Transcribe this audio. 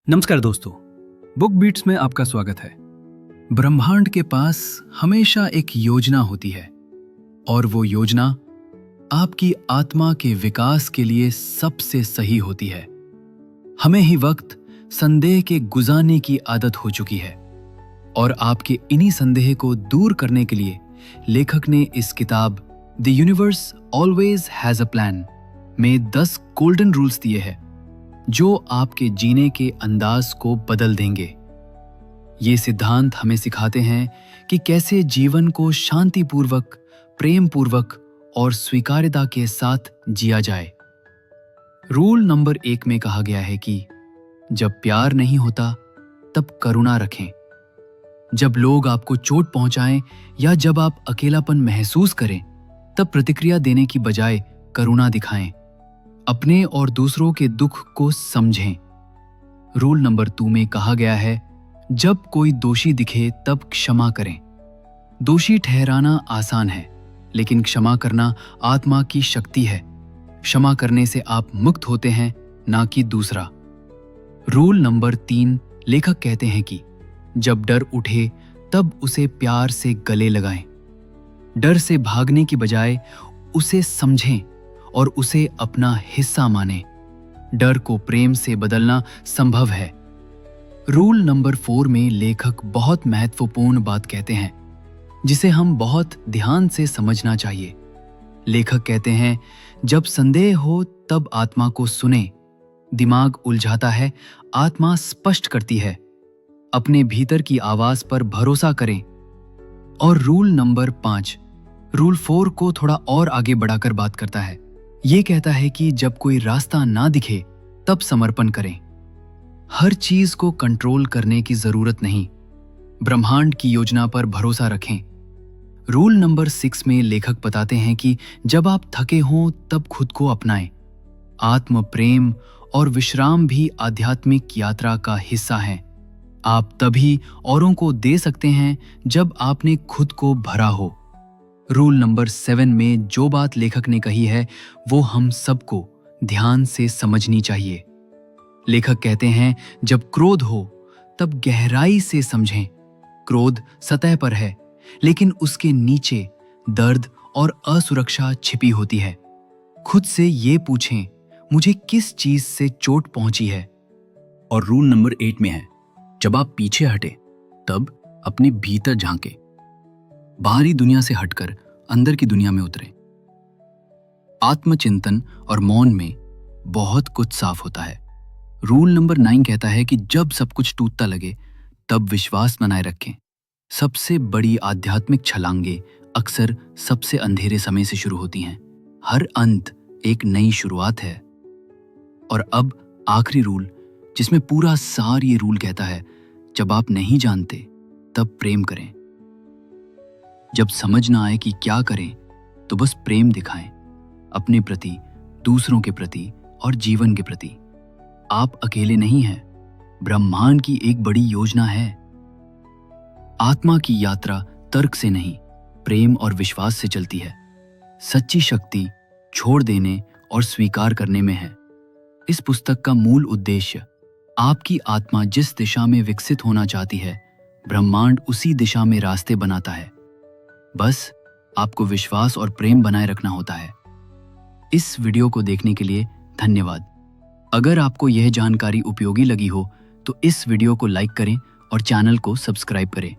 नमस्कार दोस्तों, book beats में आपका स्वागत है। ब्रह्मांड के पास हमेशा एक योजना होती है और वो योजना आपकी आत्मा के विकास के लिए सबसे सही होती है। हमें ही वक्त संदेह के गुजारने की आदत हो चुकी है और आपके इन्हीं संदेह को दूर करने के लिए लेखक ने इस किताब the universe always has a plan में 10 गोल्डन रूल्स दिए हैं जो आपके जीने के अंदाज को बदल देंगे। ये सिद्धांत हमें सिखाते हैं कि कैसे जीवन को शांतिपूर्वक, प्रेम पूर्वक और स्वीकार्यता के साथ जिया जाए। रूल नंबर 1 में कहा गया है कि जब प्यार नहीं होता तब करुणा रखें। जब लोग आपको चोट पहुंचाएं या जब आप अकेलापन महसूस करें तब प्रतिक्रिया देने की बजाय करुणा दिखाएं। अपने और दूसरों के दुख को समझें। रूल नंबर 2 में कहा गया है, जब कोई दोषी दिखे तब क्षमा करें। दोषी ठहराना आसान है, लेकिन क्षमा करना आत्मा की शक्ति है। क्षमा करने से आप मुक्त होते हैं, ना कि दूसरा। रूल नंबर 3 लेखक कहते हैं कि जब डर उठे तब उसे प्यार से गले लगाएं। डर से भागने की बजाय उसे समझें और उसे अपना हिस्सा माने। डर को प्रेम से बदलना संभव है। रूल नंबर 4 में लेखक बहुत महत्वपूर्ण बात कहते हैं जिसे हम बहुत ध्यान से समझना चाहिए। लेखक कहते हैं, जब संदेह हो तब आत्मा को सुने। दिमाग उलझाता है, आत्मा स्पष्ट करती है। अपने भीतर की आवाज पर भरोसा करें। और रूल नंबर 5 रूल 4 को थोड़ा और आगे बढ़ाकर बात करता है। ये कहता है कि जब कोई रास्ता ना दिखे तब समर्पण करें। हर चीज को कंट्रोल करने की जरूरत नहीं, ब्रह्मांड की योजना पर भरोसा रखें। रूल नंबर 6 में लेखक बताते हैं कि जब आप थके हों तब खुद को अपनाएं। आत्म प्रेम और विश्राम भी आध्यात्मिक यात्रा का हिस्सा हैं। आप तभी औरों को दे सकते हैं जब आपने खुद को भरा हो। रूल नंबर 7 में जो बात लेखक ने कही है वो हम सबको ध्यान से समझनी चाहिए। लेखक कहते हैं, जब क्रोध हो तब गहराई से समझें। क्रोध सतह पर है, लेकिन उसके नीचे दर्द और असुरक्षा छिपी होती है। खुद से ये पूछें, मुझे किस चीज से चोट पहुंची है। और रूल नंबर 8 में है, जब आप पीछे हटे तब अपने भीतर झांके। बाहरी दुनिया से हटकर अंदर की दुनिया में उतरे। आत्मचिंतन और मौन में बहुत कुछ साफ होता है। रूल नंबर 9 कहता है कि जब सब कुछ टूटता लगे तब विश्वास बनाए रखें। सबसे बड़ी आध्यात्मिक छलांगे अक्सर सबसे अंधेरे समय से शुरू होती हैं। हर अंत एक नई शुरुआत है। और अब आखिरी रूल, जिसमें पूरा सार ये रूल कहता है, जब आप नहीं जानते तब प्रेम करें। जब समझ ना आए कि क्या करें तो बस प्रेम दिखाएं, अपने प्रति, दूसरों के प्रति और जीवन के प्रति। आप अकेले नहीं हैं, ब्रह्मांड की एक बड़ी योजना है। आत्मा की यात्रा तर्क से नहीं, प्रेम और विश्वास से चलती है। सच्ची शक्ति छोड़ देने और स्वीकार करने में है। इस पुस्तक का मूल उद्देश्य, आपकी आत्मा जिस दिशा में विकसित होना चाहती है, ब्रह्मांड उसी दिशा में रास्ते बनाता है। बस आपको विश्वास और प्रेम बनाए रखना होता है। इस वीडियो को देखने के लिए धन्यवाद। अगर आपको यह जानकारी उपयोगी लगी हो तो इस वीडियो को लाइक करें और चैनल को सब्सक्राइब करें।